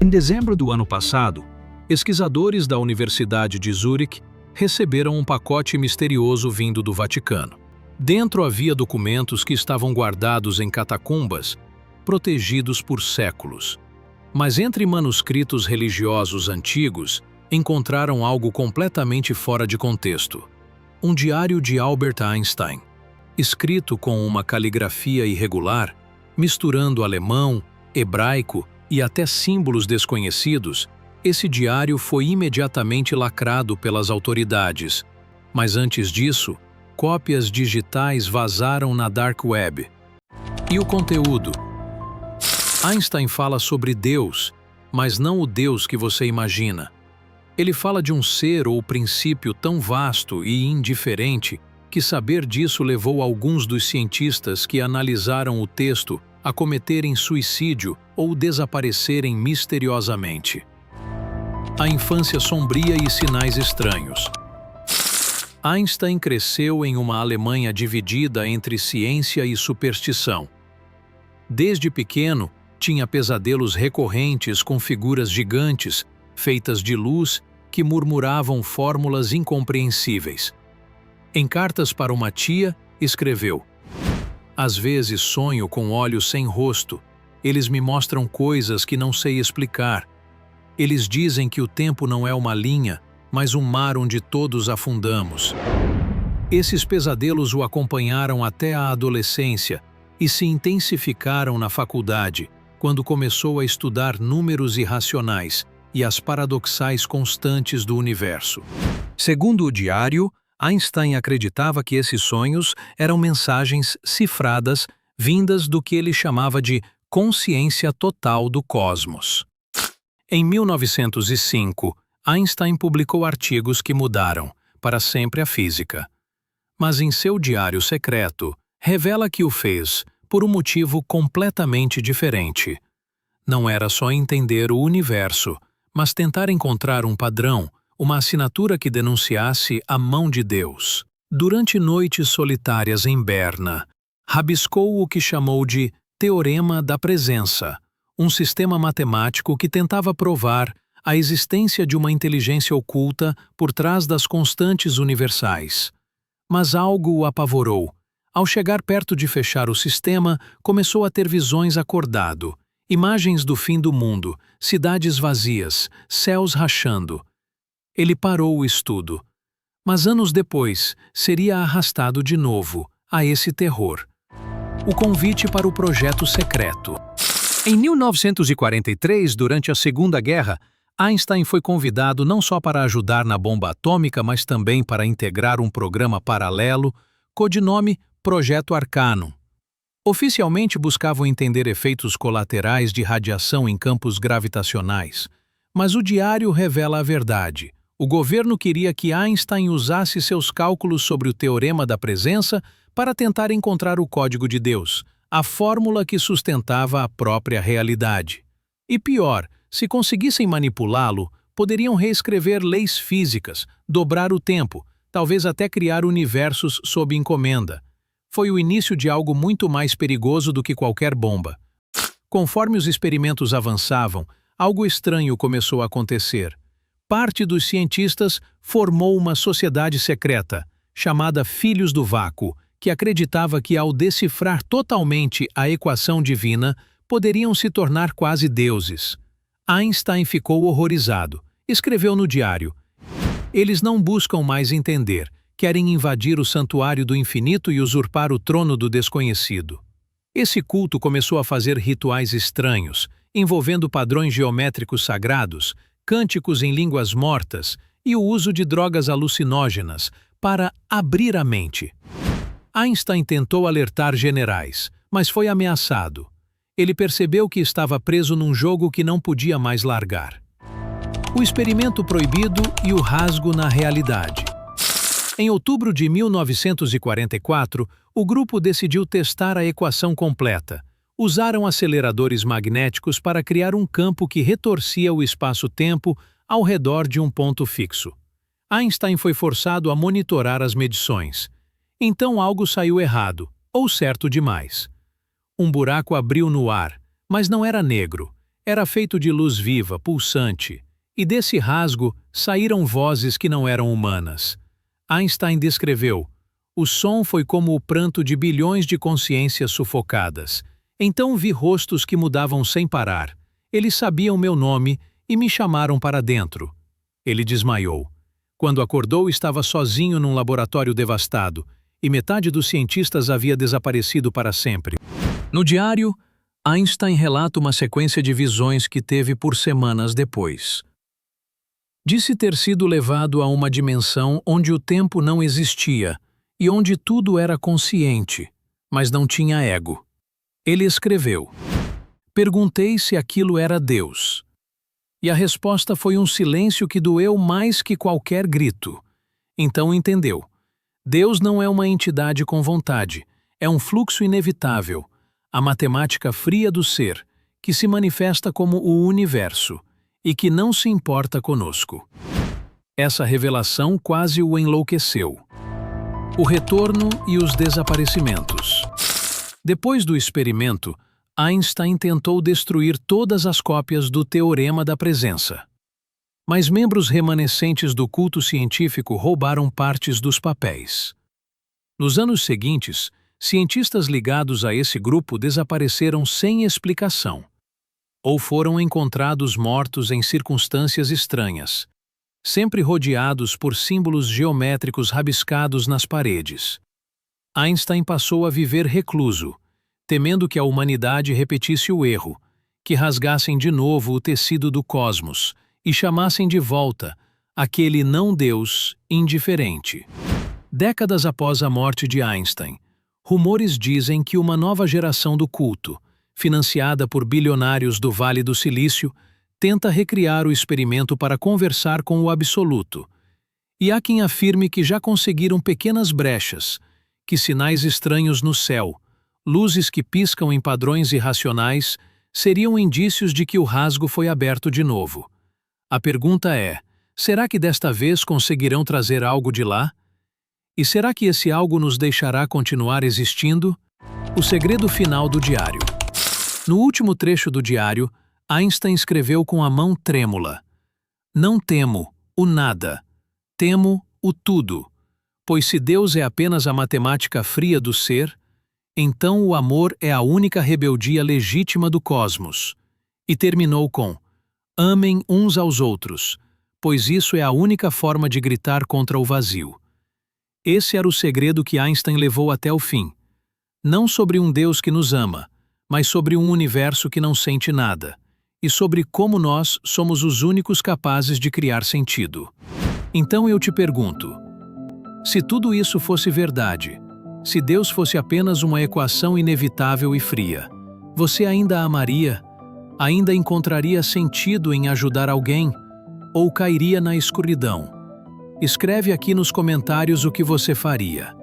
Em dezembro do ano passado, pesquisadores da Universidade de Zurique receberam um pacote misterioso vindo do Vaticano. Dentro havia documentos que estavam guardados em catacumbas, protegidos por séculos. Mas entre manuscritos religiosos antigos, encontraram algo completamente fora de contexto. Um diário de Albert Einstein, escrito com uma caligrafia irregular, misturando alemão, hebraico e até símbolos desconhecidos. Esse diário foi imediatamente lacrado pelas autoridades, mas antes disso, cópias digitais vazaram na Dark Web. E o conteúdo? Einstein fala sobre Deus, mas não o Deus que você imagina. Ele fala de um ser ou princípio tão vasto e indiferente que saber disso levou alguns dos cientistas que analisaram o texto a cometerem suicídio ou desaparecerem misteriosamente. A infância sombria e sinais estranhos. Einstein cresceu em uma Alemanha dividida entre ciência e superstição. Desde pequeno, tinha pesadelos recorrentes com figuras gigantes, feitas de luz, que murmuravam fórmulas incompreensíveis. Em cartas para uma tia, escreveu: "Às vezes sonho com olhos sem rosto. Eles me mostram coisas que não sei explicar. Eles dizem que o tempo não é uma linha, mas um mar onde todos afundamos." Esses pesadelos o acompanharam até a adolescência e se intensificaram na faculdade, quando começou a estudar números irracionais e as paradoxais constantes do universo. Segundo o diário, Einstein acreditava que esses sonhos eram mensagens cifradas vindas do que ele chamava de consciência total do cosmos. Em 1905, Einstein publicou artigos que mudaram para sempre a física. Mas em seu diário secreto, revela que o fez por um motivo completamente diferente. Não era só entender o universo, mas tentar encontrar um padrão, uma assinatura que denunciasse a mão de Deus. Durante noites solitárias em Berna, rabiscou o que chamou de Teorema da Presença, um sistema matemático que tentava provar a existência de uma inteligência oculta por trás das constantes universais. Mas algo o apavorou. Ao chegar perto de fechar o sistema, começou a ter visões acordado, imagens do fim do mundo, cidades vazias, céus rachando. Ele parou o estudo, mas anos depois seria arrastado de novo a esse terror. O convite para o projeto secreto. Em 1943, durante a Segunda Guerra, Einstein foi convidado não só para ajudar na bomba atômica, mas também para integrar um programa paralelo, codinome Projeto Arcanum. Oficialmente buscavam entender efeitos colaterais de radiação em campos gravitacionais, mas o diário revela a verdade. O governo queria que Einstein usasse seus cálculos sobre o Teorema da Presença para tentar encontrar o código de Deus, a fórmula que sustentava a própria realidade. E pior, se conseguissem manipulá-lo, poderiam reescrever leis físicas, dobrar o tempo, talvez até criar universos sob encomenda. Foi o início de algo muito mais perigoso do que qualquer bomba. Conforme os experimentos avançavam, algo estranho começou a acontecer. Parte dos cientistas formou uma sociedade secreta, chamada Filhos do Vácuo, que acreditava que ao decifrar totalmente a equação divina, poderiam se tornar quase deuses. Einstein ficou horrorizado. Escreveu no diário: "Eles não buscam mais entender, querem invadir o santuário do infinito e usurpar o trono do desconhecido." Esse culto começou a fazer rituais estranhos, envolvendo padrões geométricos sagrados, cânticos em línguas mortas e o uso de drogas alucinógenas para abrir a mente. Einstein tentou alertar generais, mas foi ameaçado. Ele percebeu que estava preso num jogo que não podia mais largar. O experimento proibido e o rasgo na realidade. Em outubro de 1944, o grupo decidiu testar a equação completa. Usaram aceleradores magnéticos para criar um campo que retorcia o espaço-tempo ao redor de um ponto fixo. Einstein foi forçado a monitorar as medições. Então algo saiu errado, ou certo demais. Um buraco abriu no ar, mas não era negro. Era feito de luz viva, pulsante, e desse rasgo saíram vozes que não eram humanas. Einstein descreveu: o som foi como o pranto de bilhões de consciências sufocadas. Então vi rostos que mudavam sem parar. Eles sabiam meu nome e me chamaram para dentro. Ele desmaiou. Quando acordou, estava sozinho num laboratório devastado, e metade dos cientistas havia desaparecido para sempre. No diário, Einstein relata uma sequência de visões que teve por semanas depois. Disse ter sido levado a uma dimensão onde o tempo não existia e onde tudo era consciente, mas não tinha ego. Ele escreveu: perguntei se aquilo era Deus. E a resposta foi um silêncio que doeu mais que qualquer grito. Então entendeu. Deus não é uma entidade com vontade, é um fluxo inevitável, a matemática fria do ser, que se manifesta como o universo e que não se importa conosco. Essa revelação quase o enlouqueceu. O retorno e os desaparecimentos. Depois do experimento, Einstein tentou destruir todas as cópias do Teorema da Presença. Mas membros remanescentes do culto científico roubaram partes dos papéis. Nos anos seguintes, cientistas ligados a esse grupo desapareceram sem explicação, ou foram encontrados mortos em circunstâncias estranhas, sempre rodeados por símbolos geométricos rabiscados nas paredes. Einstein passou a viver recluso, temendo que a humanidade repetisse o erro, que rasgassem de novo o tecido do cosmos e chamassem de volta aquele não-Deus indiferente. Décadas após a morte de Einstein, rumores dizem que uma nova geração do culto, financiada por bilionários do Vale do Silício, tenta recriar o experimento para conversar com o absoluto. E há quem afirme que já conseguiram pequenas brechas, que sinais estranhos no céu, luzes que piscam em padrões irracionais, seriam indícios de que o rasgo foi aberto de novo. A pergunta é: será que desta vez conseguirão trazer algo de lá? E será que esse algo nos deixará continuar existindo? O segredo final do diário. No último trecho do diário, Einstein escreveu com a mão trêmula: não temo o nada, temo o tudo, pois se Deus é apenas a matemática fria do ser, então o amor é a única rebeldia legítima do cosmos. E terminou com: amem uns aos outros, pois isso é a única forma de gritar contra o vazio. Esse era o segredo que Einstein levou até o fim. Não sobre um Deus que nos ama, mas sobre um universo que não sente nada, e sobre como nós somos os únicos capazes de criar sentido. Então eu te pergunto: se tudo isso fosse verdade, se Deus fosse apenas uma equação inevitável e fria, você ainda amaria? Ainda encontraria sentido em ajudar alguém? Ou cairia na escuridão? Escreve aqui nos comentários o que você faria.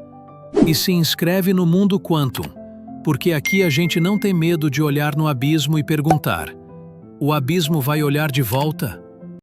E se inscreve no Mundo Quantum, porque aqui a gente não tem medo de olhar no abismo e perguntar: o abismo vai olhar de volta?